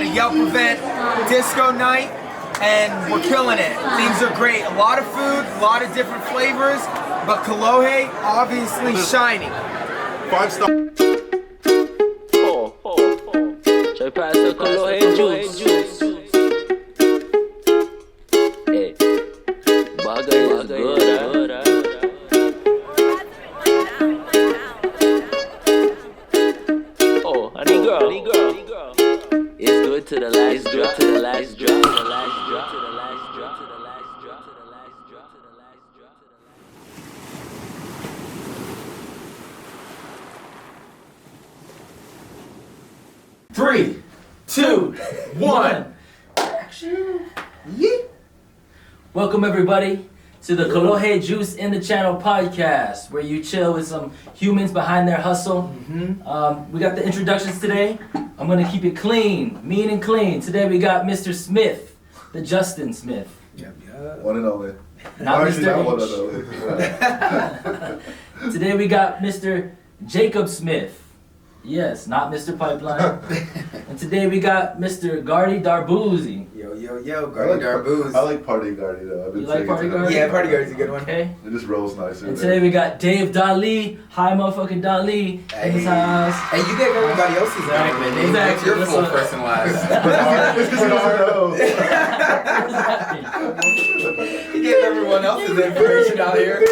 at a Yelp event, disco night, and we're killing it. Things are great. A lot of food, a lot of different flavors, but Kolohe obviously shining. 5-star. Try pass the Kolohe juice. Hey, bagay is good, Oh, honey girl. It's good to the last drop, to the last drop, to the last drop, to the last drop, to the last drop, to the last drop, to the last drop, to the last drop. 3, 2, 1. Action. Yeet. Welcome everybody to the Kolohe Juice in the Channel podcast, where you chill with some humans behind their hustle. We got the introductions today. I'm gonna keep it clean, mean and clean. Today we got Mr. Smith, the Justin Smith. One and only. Not Actually, Mr. not one H. and only. Today we got Mr. Jacob Smith. Yes, not Mr. Pipeline. And today we got Mr. Gardy Darboozy. Yo, Gardy Darbooz. I like Party Gardy though. I've been You like saying Party it to Gardy? Yeah, Party Gardy's a good one. Okay. It just rolls nicer. And today we got Dave Dali. Hi, motherfucking Dali. In his house. Hey, you gave everybody else's Exactly, name. What's your full exactly. first and last? He gave everyone else's information out here.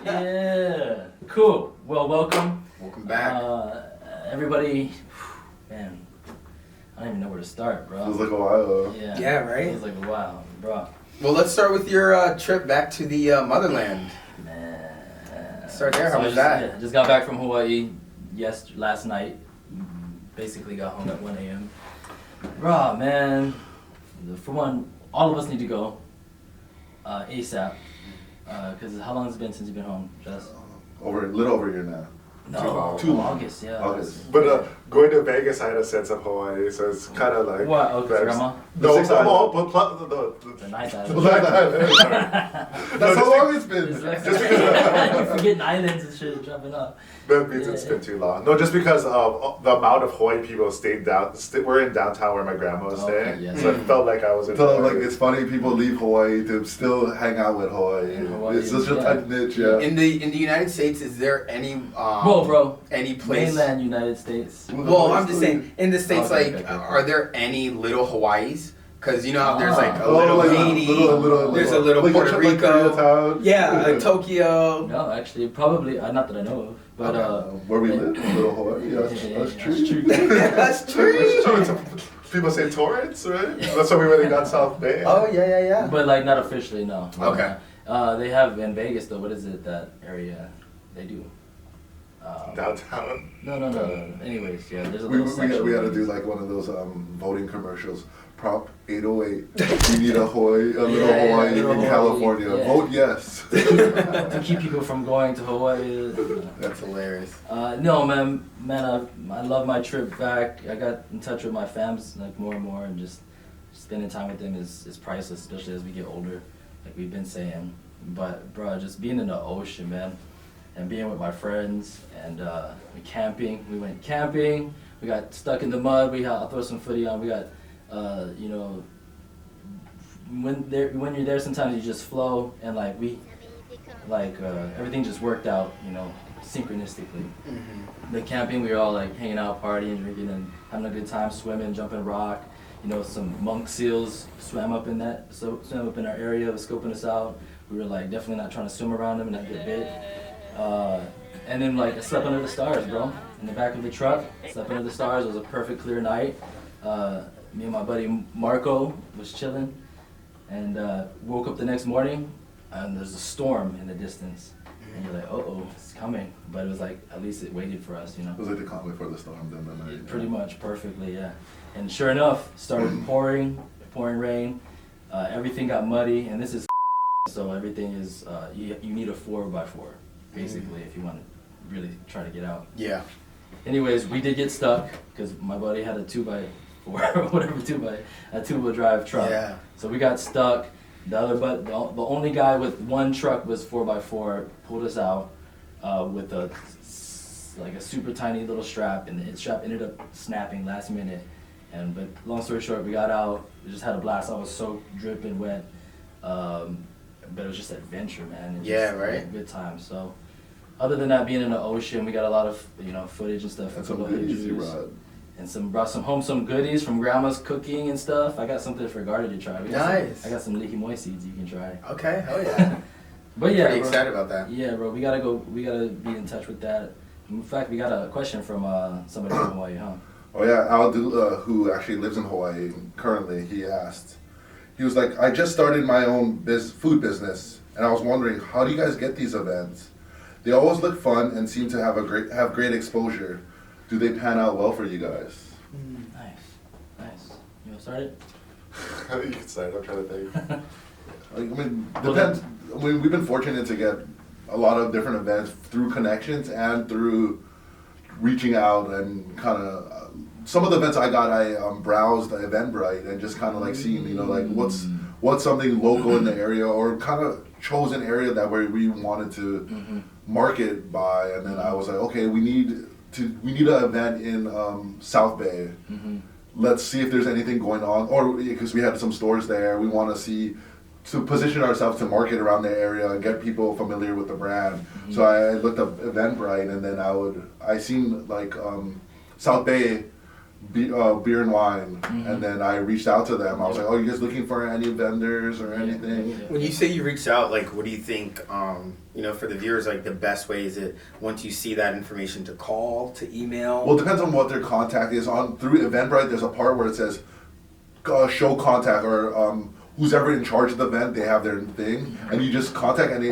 Yeah. Cool. Well, welcome. Welcome back. Everybody. Man, I don't even know where to start, bro. Feels like a while. Yeah, right? Feels like a while, bro. Well, let's start with your trip back to the motherland. Man. Start there. How I was that? Yeah, just got back from Hawaii last night. Basically got home at 1 a.m. Bro, man. For one, all of us need to go ASAP. Because how long has it been since you've been home, Jess? A little over a year now. No, Too long. August, yeah. August. But going to Vegas, I had a sense of Hawaii, so it's kind of like. What? Oh, 'cause Grandma? No, The 6 island. but The ninth island. That's how long it's been. It's like, Just because you're forgetting islands and shit jumping up. That means it's been too long. No, just because of the amount of Hawaii people stayed down. We're in downtown where my grandma was Okay, staying, yes. so it felt like I was in. So, Hawaii. like, it's funny people leave Hawaii to still hang out with Hawaii. Hawaii, It's such a yeah. tight niche, yeah. In the United States, is there any Whoa, bro. any place? Mainland United States. Well, I'm just saying, in the States, Okay, like, okay. are there any little Hawaiis? Because you know how there's like a Oh, little like Haiti, there's a little like Puerto like Rico. Koreatown. Yeah, like Tokyo. No, actually, probably, not that I know of, but Where we live, Little Hawaii. Yeah, that's true. That's true. People say Torrance, right? That's why we went down South Bay. Oh, yeah. But like not officially, no. Okay. They have in Vegas though. What is it that area? They do. Downtown. No. Anyways, yeah. There's a We little section. had to do like one of those voting commercials. Prop 808. We need a little Hawaii little in Hawaii, California. yeah. Vote yes. to keep people from going to Hawaii. That's hilarious. No, man, I love my trip back. I got in touch with my fams like more and more, and just spending time with them is priceless, especially as we get older, like we've been saying. But bro, just being in the ocean, man, and being with my friends, and camping. We went camping. We got stuck in the mud. I'll throw some footy on. We got, you know, when you're there, sometimes you just flow, and like everything just worked out, you know, synchronistically. The camping, we were all like hanging out, partying, drinking, and having a good time, swimming, jumping rock. You know, some monk seals swam up in our area, was scoping us out. We were like definitely not trying to swim around them and not get bit. And then like I slept under the stars, bro. In the back of the truck, slept under the stars. It was a perfect clear night. Me and my buddy Marco was chilling, and woke up the next morning, and there's a storm in the distance. And you're like, uh-oh, it's coming. But it was like, at least it waited for us, you know. It was like the calm before the storm, then the night. Pretty much perfectly, yeah. And sure enough, started pouring rain. Everything got muddy, and this is so everything is, you need a 4x4, basically, if you want to really try to get out. Yeah. Anyways, we did get stuck, because my buddy had a 2x4, or whatever, a two-wheel drive truck. Yeah. So we got stuck. The only guy with one truck was 4x4, pulled us out with a super tiny little strap, and the strap ended up snapping last minute. But long story short, we got out. We just had a blast. I was soaked, dripping wet. But it was just adventure, man. And Yeah, just, right. like, good time. So, other than that, being in the ocean, we got a lot of footage and stuff. And for some KOLOHE goodies you Juice. brought. And brought some goodies from Grammas cooking and stuff. I got something for Gardy to try. Nice. I got some leaky moist seeds you can try. Okay, hell yeah. But yeah, Pretty bro. excited about that. Yeah, bro. We gotta be in touch with that. In fact, we got a question from somebody from Hawaii, huh? Oh yeah, Aldu, who actually lives in Hawaii currently, he asked. He was like, I just started my own food business, and I was wondering, how do you guys get these events? They always look fun and seem to have great exposure. Do they pan out well for you guys? Nice. You wanna start it? You can say it. I'm trying to think. Depends. We've been fortunate to get a lot of different events through connections and through reaching out and kind of. Some of the events I got, I browsed Eventbrite and just kind of like seeing, like what's something local in the area, or kind of chose an area that where we wanted to market by, and then I was like, okay, we need an event in South Bay. Let's see if there's anything going on, or because we had some stores there, we want to position ourselves to market around the area and get people familiar with the brand. So I looked up Eventbrite, and then I seen like South Bay beer and wine, and then I reached out to them. I was like, "Oh, you guys looking for any vendors or anything?" When you say you reached out, like, what do you think? For the viewers, like, the best way is it once you see that information to call, to email? Well, it depends on what their contact is. Through Eventbrite, there's a part where it says show contact, or who's ever in charge of the event, they have their thing, and you just contact, and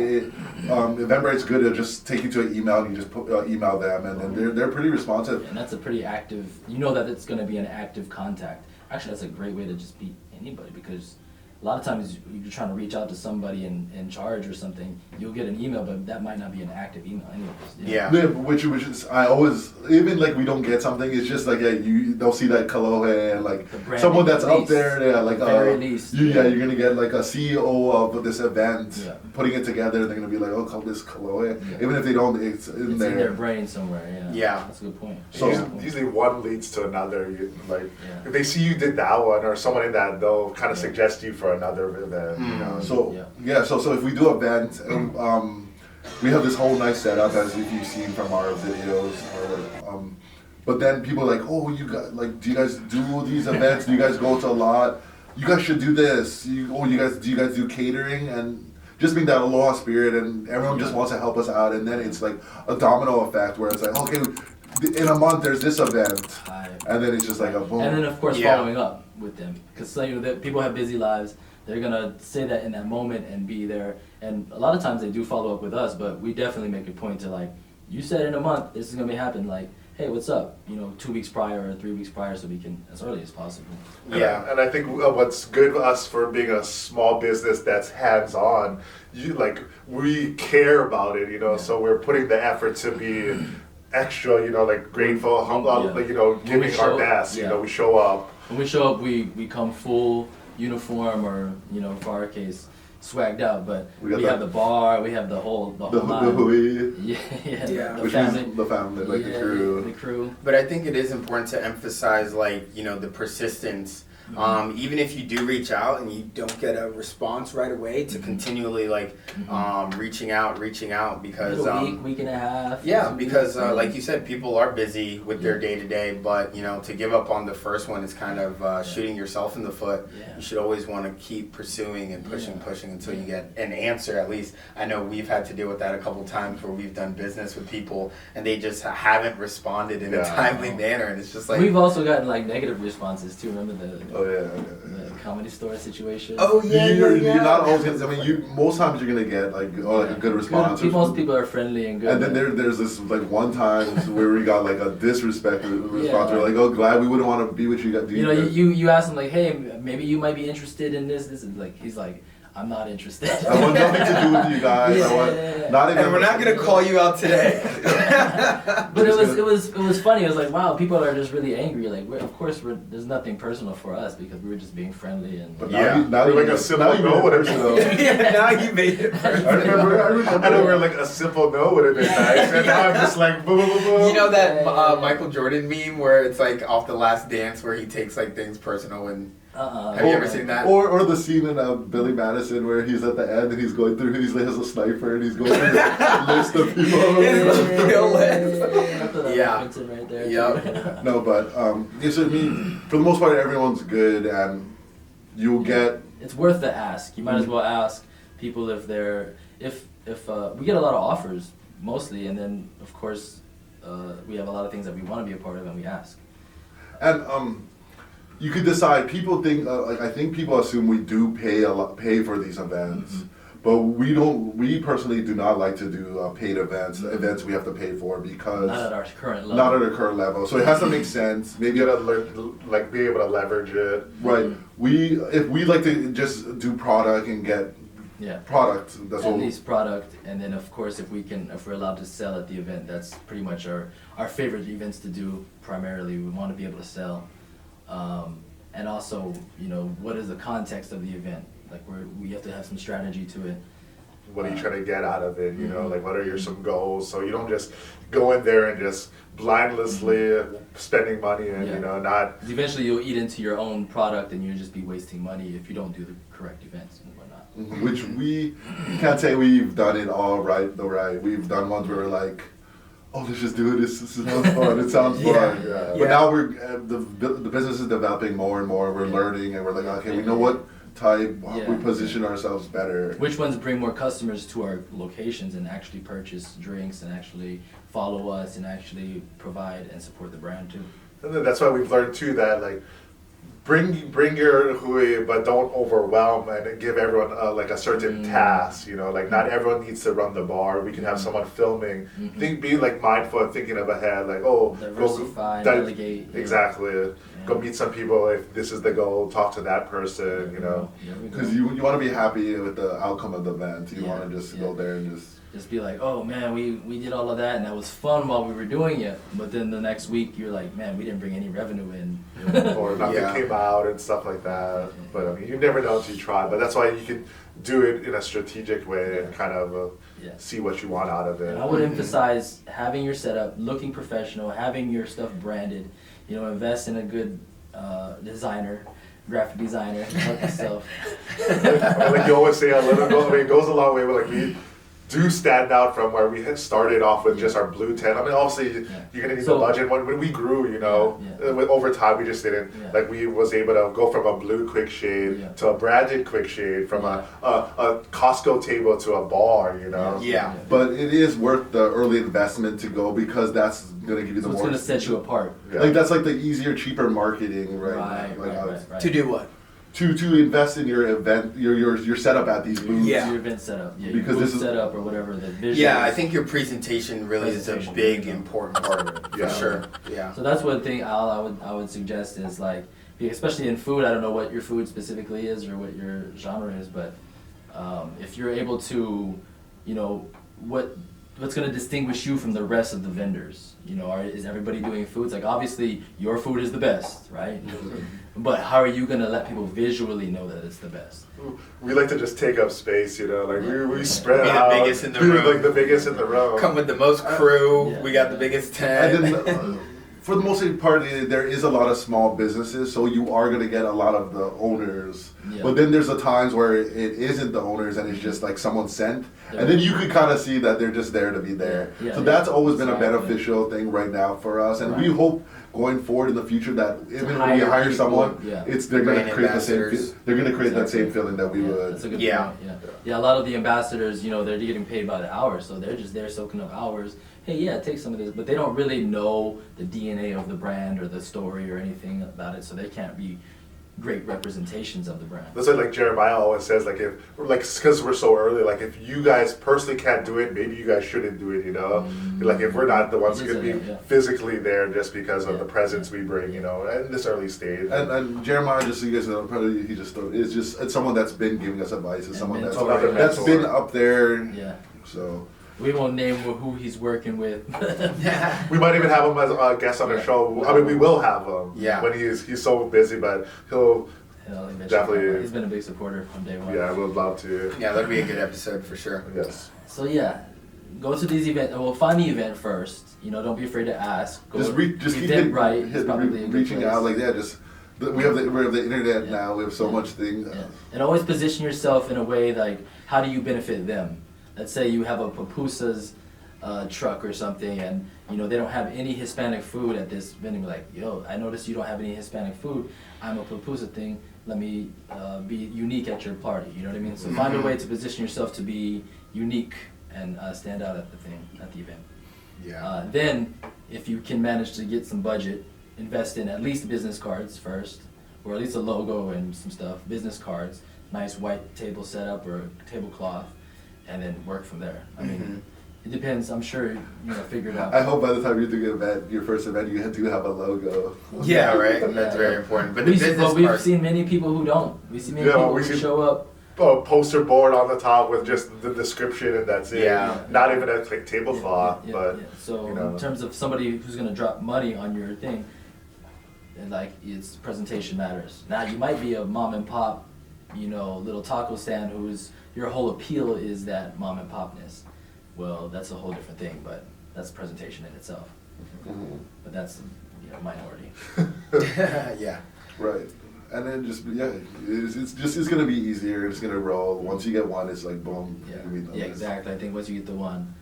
Eventbrite's good. It'll just take you to an email, and you just email them, and then they're pretty responsive. And that's a pretty active. You know that it's going to be an active contact. Actually, that's a great way to just beat anybody, because a lot of times you're trying to reach out to somebody in charge or something. You'll get an email, but that might not be an active email anyways. Yeah. Which is, I always, even like we don't get something, it's just like, they'll see that Kalohe and like someone that's up there, like very least. you're gonna get like a CEO of this event putting it together. They're gonna be like, oh, call this Kalohe, even if they don't, it's in their brain somewhere. Yeah, that's a good point. So usually one leads to another. If they see you did that one, or someone in that, they'll kind of suggest you for another event. So if we do event, we have this whole nice setup, as if you've seen from our videos. But then people are like, oh, you guys, like, do you guys do these events? Do you guys go to a lot? You guys should do this. Do you guys do catering? And just being that aloha spirit, and everyone just wants to help us out. And then it's like a domino effect where it's like, okay, in a month there's this event, and then it's just like a boom. And then of course following up with them, because people have busy lives. They're gonna say that in that moment and be there, and a lot of times they do follow up with us, but we definitely make a point to, like, you said in a month this is gonna be happening, like, hey, what's up? 2 weeks prior or 3 weeks prior, so we can, as early as possible. And I think what's good for us for being a small business that's hands-on, we care about it, so we're putting the effort to be extra, grateful, humble, giving our best, we show up. When we show up, we come full uniform, or for our case, swagged out, but we have the bar, we have the whole line. Hui. The family, like the crew. But I think it is important to emphasize, the persistence. Even if you do reach out and you don't get a response right away, to continually reaching out, because week and a half. Yeah, because like you said, people are busy with their day to day, but to give up on the first one is kind of shooting yourself in the foot. You should always want to keep pursuing and pushing until you get an answer. At least I know we've had to deal with that a couple times where we've done business with people and they just haven't responded in a timely manner, and it's just like, we've also gotten negative responses too. Remember the the comedy store situation? Oh you're not always gonna. I mean, most times you're gonna get a good response. Most people are friendly and good. And then there's this one time where we got a disrespectful response. We're like, oh, glad we wouldn't want to be with you guys. You ask them hey, maybe you might be interested in this. This is he's like, I'm not interested. I want nothing to do with you guys. I want not even. And we're not gonna call you out today. But it was funny. It was like, wow, people are just really angry. Like, there's nothing personal for us because we were just being friendly and. But Yeah. now We're you like a simple you no would have personal. Yeah, now you made it. I remember. I know we're like a simple no would have been nice, and now I'm just like boom, boom, boom, boom. You know that Michael Jordan meme where it's like off The Last Dance where he takes like things personal and have you ever seen that? Or the scene in Billy Madison where he's at the end and he's going through, he has a sniper and he's going through the list of people. Yeah. Right there. Yep. No, but yes, I mean, for the most part, everyone's good, and you'll get. It's worth the ask. You might as well ask people if they're if we get a lot of offers mostly, and then of course we have a lot of things that we want to be a part of, and we ask. And you could decide. People think like I think people assume we do pay for these events, but we don't. We personally do not like to do paid events. Events we have to pay for because Not at our current level. not at our current level. So it has to make sense. Maybe You gotta learn, like, be able to leverage it. right. If we like to just do product and get Yeah. product, that's At what. least product, and then of course if we're allowed to sell at the event, that's pretty much our favorite events to do. Primarily, we want to be able to sell, and also what is the context of the event? Like we have to have some strategy to it. What are you trying to get out of it? Like, what are your some goals? So you don't just go in there and just blindlessly spending money and Yeah. not. 'Cause eventually you'll eat into your own product, and you'll just be wasting money if you don't do the correct events and whatnot. Which we can't say we've done it all right. We've done ones where we're like, oh, let's just do it. This sounds fun. It sounds fun. Yeah. But now we're the business is developing more and more. We're learning, and we're like, okay, we know what type we position ourselves better. Which ones bring more customers to our locations and actually purchase drinks and actually follow us and actually provide and support the brand too. And then that's why we've learned too that, like, bring your hui, but don't overwhelm and give everyone like a certain task. Like, not everyone needs to run the bar. We can have someone filming. Be like mindful and thinking of ahead. Like, Diversify, delegate. Exactly. Go meet some people if this is the goal. Talk to that person. Because you want to be happy with the outcome of the event. You want to just go there and just be like, oh man, we did all of that and that was fun while we were doing it. But then the next week you're like, man, we didn't bring any revenue in. Or nothing came out and stuff like that. But I mean, you never know until you try. But that's why you can do it in a strategic way and kind of see what you want out of it. And I would emphasize having your setup, looking professional, having your stuff branded. Invest in a good designer, graphic designer, like yourself. Like you always say, it goes a long way. But like we do stand out from where we had started off with just our blue tent. I mean, obviously you're gonna need the budget. When we grew, over time we just didn't like. We was able to go from a blue quick shade to a branded quick shade, from a Costco table to a bar. Yeah. But it is worth the early investment to go because that's gonna give you the So it's more. gonna set you apart. Like that's like the easier, cheaper marketing, right? Right. To do what? To invest in your event, your setup at these booths. Yeah. Your event setup. Yeah, Because your this is- setup or whatever the vision. Yeah, is. I think your presentation really is a big important part of it. For sure. Yeah. So that's one thing I would suggest is like, especially in food. I don't know what your food specifically is or what your genre is, but if you're able to, what's going to distinguish you from the rest of the vendors? Is everybody doing foods? Like obviously your food is the best, right? But how are you going to let people visually know that it's the best? We like to just take up space, like we spread Be the out. biggest in the room. Like the biggest in the room. Come with the most crew. Yeah. We got the biggest tent. And then, for the most part, there is a lot of small businesses, so you are going to get a lot of the owners. Yeah. But then there's the times where it isn't the owners and it's just like someone sent. And then you could kind of see that they're just there to be there. Yeah, So yeah. that's always been a Exactly. beneficial thing right now for us. And Right. we hope going forward in the future that even when we hire hire people, someone, yeah. they're going to Brand create the same. ambassadors. They're going to create that Exactly. same feeling that we would. That's a good Yeah. point. Yeah. A lot of the ambassadors, they're getting paid by the hour, so they're just there soaking up hours. Hey, take some of this, but they don't really know the DNA of the brand or the story or anything about it, so they can't be great representations of the brand. That's like Jeremiah always says, like if like because we're so early, like if you guys personally can't do it, maybe you guys shouldn't do it. You know, like if we're not the ones who can be physically there just because of the presence we bring, you know, in this early stage. And Jeremiah, just so you guys know, probably it's someone that's been giving us advice. It's someone that's been up there. Yeah. So. We won't name who he's working with. We might even have him as a guest on the show. I mean, we will have him. Yeah. When he's so busy, but he'll definitely. He's been a big supporter from day one. Yeah, I would love to. Yeah, that'll be a good episode for sure. Yes. So yeah, go to these events. Well, find the event first. You know, don't be afraid to ask. Go Just keep reaching out like that. We have the internet now. We have so much things. Yeah. And always position yourself in a way like, how do you benefit them? Let's say you have a pupusas truck or something, and you know they don't have any Hispanic food at this vending. Like, yo, I noticed you don't have any Hispanic food. I'm a pupusa thing. Let me be unique at your party. You know what I mean? So find a way to position yourself to be unique and stand out at the event. Yeah. Then, if you can manage to get some budget, invest in at least business cards first, or at least a logo and some stuff. Business cards, nice white table setup or tablecloth. And then work from there. I mean, it depends. I'm sure figure it out. I hope by the time you do your first event, you do have a logo. Yeah, right. That's very important. But we've seen many people who don't. We see many people who show up. A poster board on the top with just the description and that's it. Yeah. Not even a tablecloth, Yeah. So in terms of somebody who's gonna drop money on your thing, and like its presentation matters. Now you might be a mom and pop, little taco stand who's your whole appeal is that mom and popness. Well, that's a whole different thing, but that's presentation in itself. But that's minority. Yeah. Right. And then it's gonna be easier. It's gonna roll. Once you get one, it's like boom. Yeah, exactly. I think once you get the one,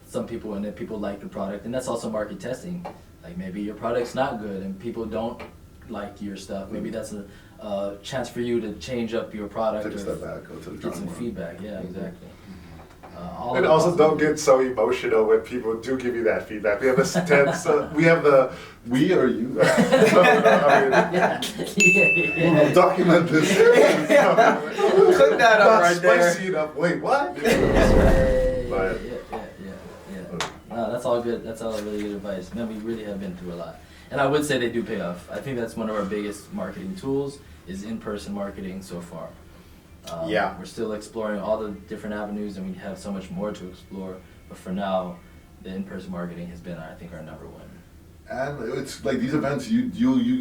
some people like the product, and that's also market testing. Like maybe your product's not good and people don't like your stuff. Maybe that's a chance for you to change up your product. Take a step back, go to the get some feedback. Yeah, exactly. And also don't get so emotional when people do give you that feedback. We have this tense, we have the, we or you? no, I mean, We'll document this. Click that up right there. Spicy enough. Wait, what? But, yeah. No, that's all good. That's all really good advice. Man, we really have been through a lot. And I would say they do pay off. I think that's one of our biggest marketing tools is in-person marketing so far. We're still exploring all the different avenues and we have so much more to explore. But for now, the in-person marketing has been, I think, our number one. And it's like these events, you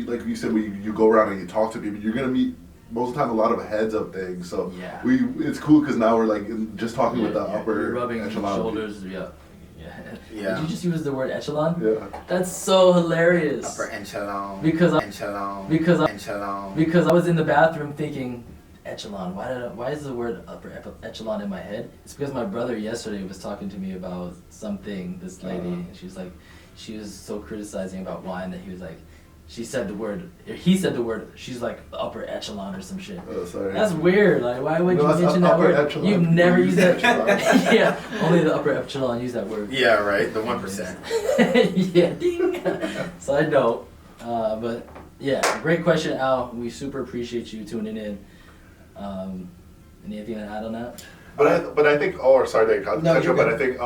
like you said, you go around and you talk to people. You're gonna meet most of the time a lot of heads of things. So it's cool because now we're like just talking with the upper rubbing echelon shoulders. Yeah. Did you just use the word echelon? Yeah. That's so hilarious. Upper echelon. Because I was in the bathroom thinking, echelon. Why is the word upper echelon in my head? It's because my brother yesterday was talking to me about something. This lady, and she was so criticizing about wine that he was like, he said the word. She's like upper echelon or some shit. Oh, sorry. That's weird. Like, why would you mention that word? Echelon. You've never used that. Yeah, only the upper echelon use that word. Yeah, right. The 1%. Yeah. Ding. Side note, but yeah, great question, Al. We super appreciate you tuning in. Anything to add on that? But I think, sorry to cut you, but I think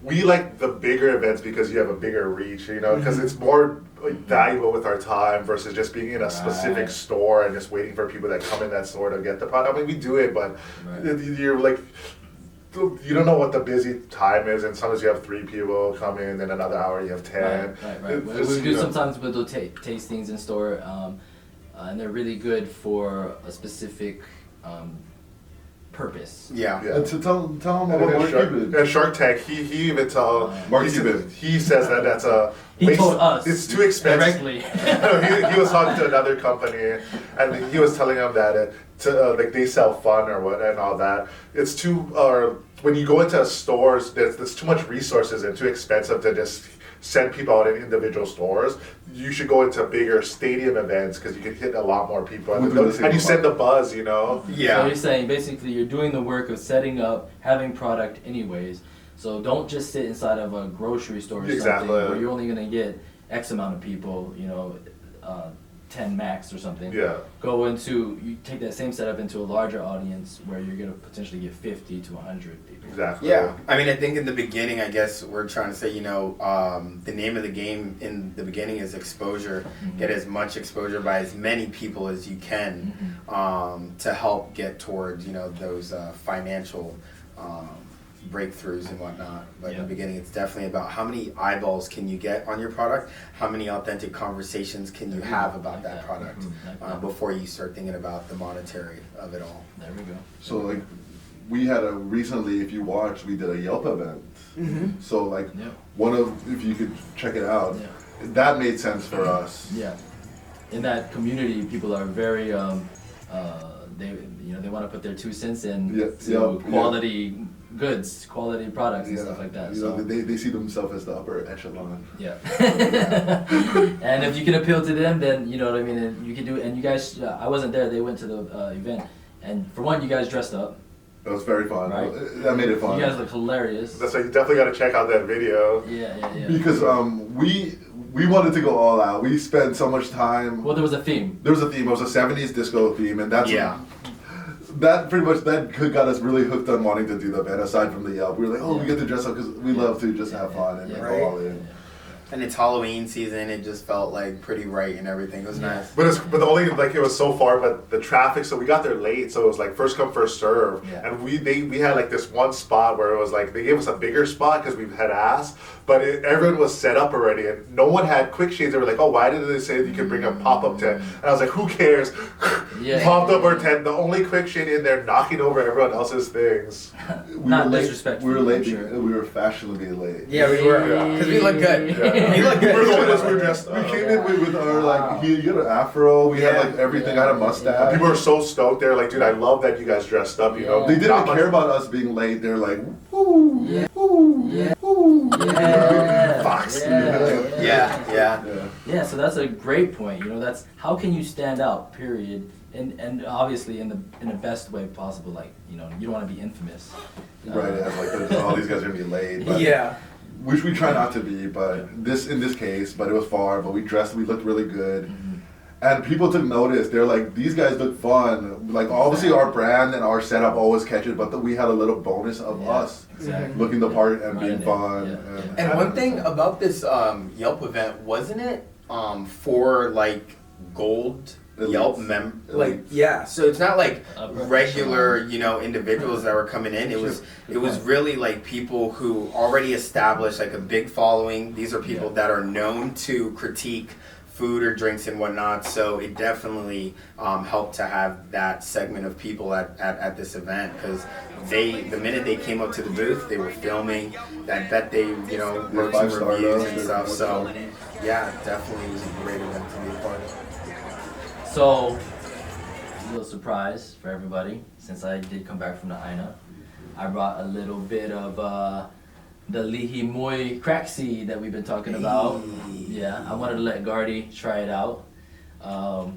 we like the bigger events because you have a bigger reach, because it's more valuable with our time versus just being in a specific store and just waiting for people that come in that store to get the product. I mean, we do it, but you're like, you don't know what the busy time is, and sometimes you have 3 people come in, then another hour you have 10. Right. We do sometimes we'll do tastings in store, and they're really good for a specific purpose. Yeah. To tell them about Mark Cuban. Yeah, Shark Tank. He even told Mark Cuban. He says that's a. He told us. It's too expensive. Directly. he was talking to another company, and he was telling them that like they sell fun or what and all that. It's too. When you go into stores, there's too much resources and too expensive to just send people out in individual stores. You should go into bigger stadium events because you can hit a lot more people, and you send the buzz, So you're saying basically you're doing the work of setting up, having product anyways. So don't just sit inside of a grocery store or something where you're only gonna get X amount of people. 10 max or something. Yeah. You take that same setup into a larger audience where you're gonna potentially get 50 to 100 people. Exactly. Yeah, I mean, I think in the beginning, I guess we're trying to say, the name of the game in the beginning is exposure. Mm-hmm. Get as much exposure by as many people as you can to help get towards, those financial breakthroughs and whatnot. But in the beginning, it's definitely about how many eyeballs can you get on your product, how many authentic conversations can you have about that product before you start thinking about the monetary of it all. There we go. So like, we had recently, if you watched, we did a Yelp event. So like, if you could check it out, that made sense for us. Yeah. In that community, people are very, they want to put their 2 cents in to quality goods, quality products and stuff like that. So they see themselves as the upper echelon. Yeah. And if you can appeal to them, then you know what I mean. And you can do it. And you guys, I wasn't there. They went to the event, and for one, you guys dressed up. It was very fun. Right. That made it fun. You guys look hilarious. That's why you definitely got to check out that video. Yeah. Because we wanted to go all out. We spent so much time. Well, there was a theme. There was a theme. It was a 70s disco theme, and that's that pretty much got us really hooked on wanting to do the event. Aside from the Yelp, we were like, we get to dress up because we love to just have fun and go all in. And it's Halloween season. It just felt like pretty right and everything. It was nice. But the only it was so far, but the traffic. So we got there late, so it was like first come first serve. Yeah. And we had like this one spot where it was like they gave us a bigger spot because we had asked, but everyone was set up already, and no one had quick shades. They were like, oh, why did they say you could bring a pop up tent? And I was like, who cares? Popped up our tent, the only quick shade in there, knocking over everyone else's things. Not disrespectful. We were late. Sure. We were fashionably late. Yeah, we were. Because we look good. Yeah. We look good. We're the only ones who were dressed up. We came in with our you had an afro. We had like everything. I had a mustache. People were so stoked. They're like, dude, I love that you guys dressed up. You know, They didn't care about us being late. They're like, woo, woo, woo. Fox. Yeah, so that's a great point. That's how can you stand out, period. And obviously in the best way possible, like, you don't want to be infamous. Right, like all these guys are gonna be late. But which we try not to be, but in this case, but it was far, but we looked really good. And people took notice. They're like, these guys look fun. Like, obviously our brand and our setup always catch it, but we had a little bonus of us looking the part and being fun. Yeah. And one thing about this Yelp event, wasn't it for like gold Yelp so it's not like regular individuals that were coming in. It was really like people who already established like a big following. These are people that are known to critique food or drinks and whatnot, so it definitely helped to have that segment of people at this event, because the minute they came up to the booth, they were filming. I bet they wrote some reviews and stuff. So yeah, definitely was a great event to be a part of. So, a little surprise for everybody, since I did come back from the Aina. I brought a little bit of the Lihimoi crack seed that we've been talking about. Yeah, I wanted to let Gardy try it out.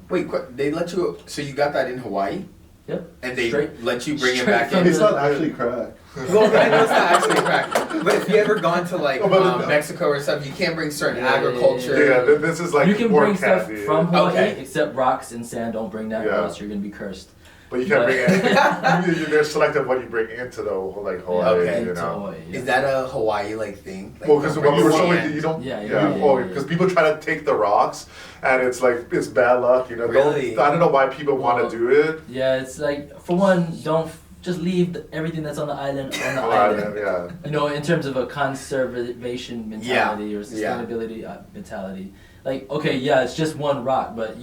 Wait, they let you, so you got that in Hawaii? Yep. And they let you bring it back in? It's not actually crack. Well, I know it's not actually crack. But if you ever gone to like Mexico or stuff, you can't bring certain agriculture. Yeah, this is like you can bring stuff candy. from Hawaii, except rocks and sand. Don't bring that, or else you're gonna be cursed. But you can't bring anything. They're selective what you bring into the Hawaii. Okay. Hawaii, Is that a Hawaii like thing? Like, well, because when you were so you don't. Because people try to take the rocks, and it's like it's bad luck. Really? I don't know why people want to do it. Yeah, it's like, for one, don't just leave everything that's on the island on the island. Yeah. In terms of a conservation mentality or sustainability mentality. Like, okay, it's just one rock, but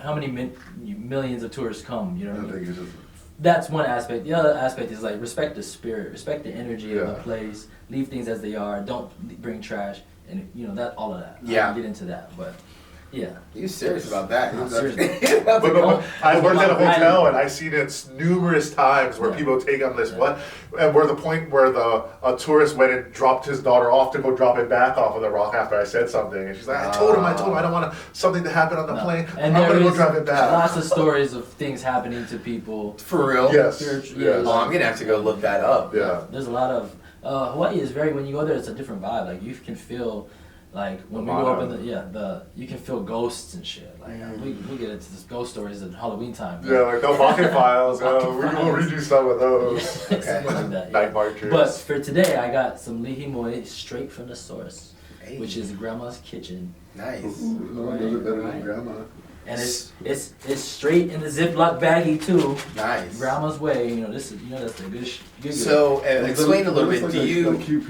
how many millions of tourists come? You know what I mean? That's one aspect. The other aspect is like respect the spirit, respect the energy of the place, leave things as they are, don't bring trash, and that all of that. Yeah. I'll get into that, but yeah. You serious about that? No, seriously. But I worked at a hotel and I've seen it numerous times where people take on this and where the point where a tourist went and dropped his daughter off to go drop it back off of the rock after I said something, and she's like, I told him I don't want something to happen on the plane. And I'm gonna go drive it back. Lots of stories of things happening to people. For real? Yes. Oh, I'm gonna have to go look that up. Yeah. There's a lot of Hawaii is when you go there, it's a different vibe. Like, you can feel Like when we go up in the you can feel ghosts and shit. Like we get into this ghost stories at Halloween time. Yeah, like the Pocket Files. We'll read you some of those. Something like that. Night marchers. But for today, I got some lihimoi straight from the source, which is Grandma's kitchen. Nice. Ooh, does it better than grandma. And it's straight in the Ziploc baggie too. Nice. Grandma's way, you know. This is that's the good. So explain a little bit. Like Do you QP.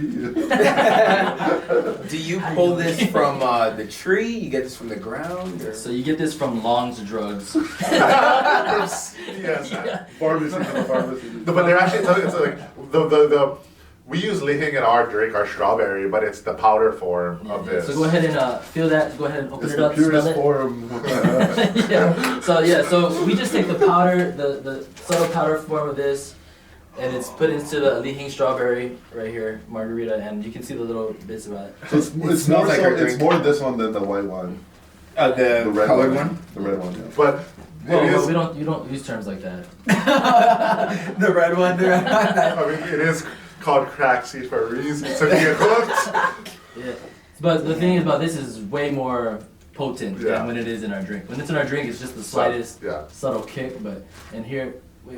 do you pull this from the tree? You get this from the ground? Or? So you get this from Long's Drugs. Yes. Pharmacy from the pharmacy. No, but they're actually telling it's like the we use lihing in our drink, our strawberry, but it's the powder form of this. So go ahead and feel that. Go ahead and open It's it the up. Smell purest it. form. So we just take the powder, the subtle powder form of this, and it's put into the lihing strawberry right here, margarita, and you can see the little bits of it. So it's more smells like our it's drink. more this one than the white one. The red colored one? The red one, yeah. But Whoa, you don't use terms like that. The red one. I mean, it is called crack seed for a reason. So you get hooked. Yeah. But the thing about this is way more potent than when it is in our drink. When it's in our drink, it's just the slightest subtle kick. But and here, we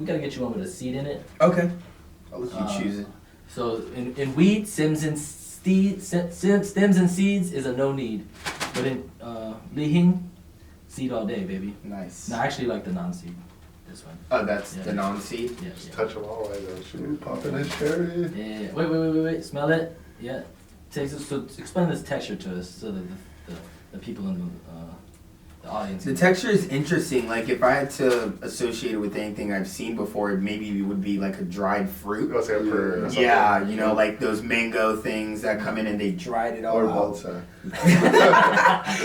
gotta get you one with a seed in it. Okay. I'll let you choose it. So in wheat, stems and seeds is a no need. But in lihing, seed all day, baby. Nice. No, I actually like the non-seed. This one. Oh, that's the non-seed? Yeah. Just touch them all right there. Shoot, popping his cherry. Yeah. Wait. Smell it. Yeah. Takes us. So explain this texture to us, so that the people in the audience. The texture is interesting. Like if I had to associate it with anything I've seen before, maybe it would be like a dried fruit. Go say a prayer or something. Yeah, you know, like those mango things that come in and they dried it all Or out. ball sack.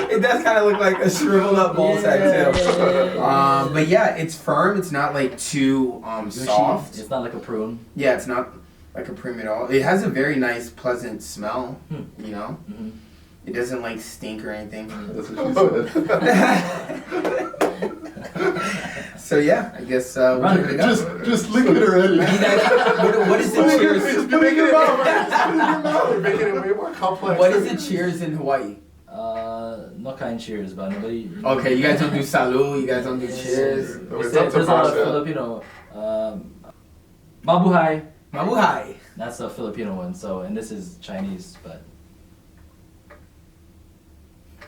It does kind of look like a shriveled up ball sack too. But yeah, it's firm. It's not like too soft. It's not like a prune. Yeah, it's not like a prune at all. It has a very nice, pleasant smell. You know, it doesn't like stink or anything. That's what she said. So yeah, I guess we'll give it a go. Just lick it already. What is the cheers? Just put it in your mouth. We're making it way more complex. What is the cheers in Hawaii? No kind cheers, but nobody. Okay, you guys don't do salud. You guys don't do cheers. It's up to There's a lot of Pasha. Filipino. Mabuhay. Mabuhay. That's a Filipino one. So, and this is Chinese, but.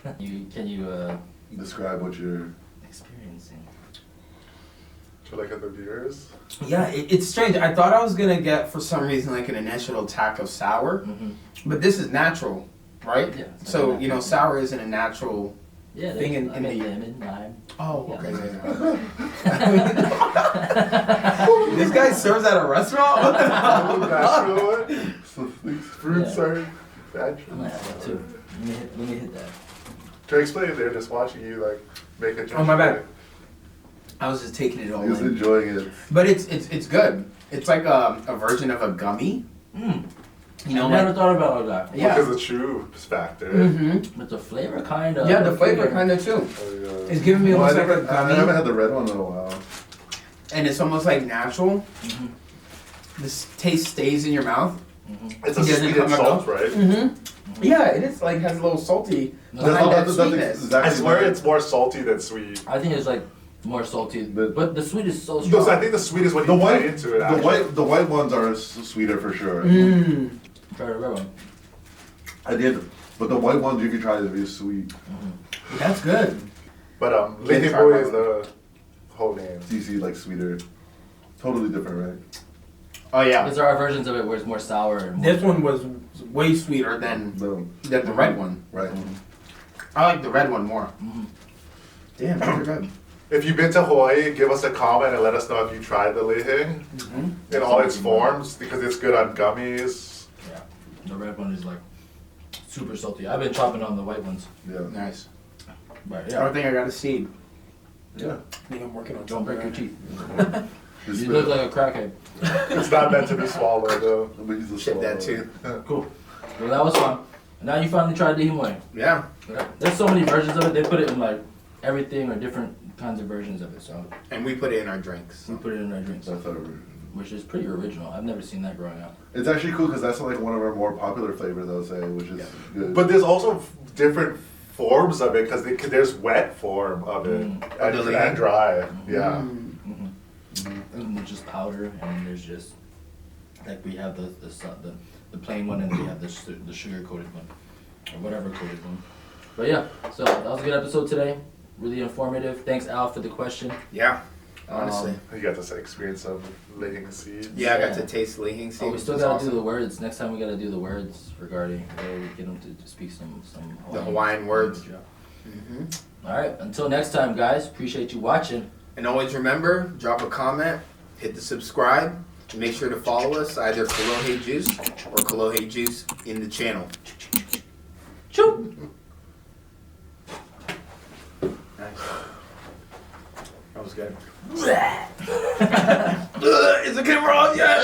Can you Describe what you're experiencing? To look at the viewers. Yeah, it's strange. I thought I was gonna get for some reason like an initial attack of sour, but this is natural, right? Yeah, it's So like you know, sour isn't a natural. Yeah, Thing in I made the- lemon, lime. Oh, Yeah. okay. This guy serves at a restaurant? What the fuck? Fruit Yeah. serve. I might have that too. Let me hit that. To explain, they're just watching you like make a drink. Oh, my bad. I was just taking it all He's in. enjoying it. But it's good. It's like a version of a gummy. You know, I never like, thought about it like that. Yeah. Because the true factor. But the flavor kind of. Yeah, the flavor kind of too. It's giving me Well, I almost like a I haven't gummy, had the red one in a while. and it's almost like natural. This taste stays in your mouth. It's a It doesn't sweet and come salt, up. right? Yeah, it is like has a little salty No, behind that That's sweetness. exactly I swear it's more salty than sweet. I think it's like more salty, But- but the sweet is so No, strong. so I think the sweet is when The you white, bite into it. the actually. white ones are sweeter for sure. Try the red one. I did, but the white ones you can try to be sweet. That's good. But Can't Lady try Boy one. is the whole name. DC like sweeter, totally different, right? Oh yeah, Because there are versions of it where it's more sour and more. this one was way sweeter than The the red one. right. I like the red one more. Damn, they're good. If you've been to Hawaii, give us a comment and let us know if you tried the lihing in all its forms because it's good on gummies. Yeah. The red one is like super salty. I've been chopping on the white ones. Yeah. Nice. But I yeah. don't think I got a seed. Yeah. I think I'm working on Don't something break your right teeth. Just You look like a crackhead. It's not meant to be swallowed though. But he's a Ship that swallow. too. Cool. Well, that was fun. Now you finally tried the himoi. Yeah. There's so many versions of it. They put it in like everything or different kinds of versions of it. So And we put it in our drinks. we put it in our drinks. That's our which is pretty original. I've never seen that growing up. It's actually cool because that's like one of our more popular flavors, I'll say, which is good. But there's also different forms of it because there's wet form of it and dry. Yeah. And there's just powder, and there's just like we have the plain one, and then we have the sugar coated one, or whatever coated one. But yeah, so that was a good episode today. Really informative. Thanks, Al, for the question. Yeah, honestly. You got this experience of laying seeds. Yeah, I got to taste Leahing seeds. Oh, we still gotta do the words. Next time we gotta do the words for Gardy. We get him to speak some Hawaiian words. All right. Until next time, guys. Appreciate you watching. And always remember, drop a comment, hit the subscribe, and make sure to follow us, either KOLOHE Juice or KOLOHE Juice in the channel. Choo! Nice. That was good. Is the camera on yet?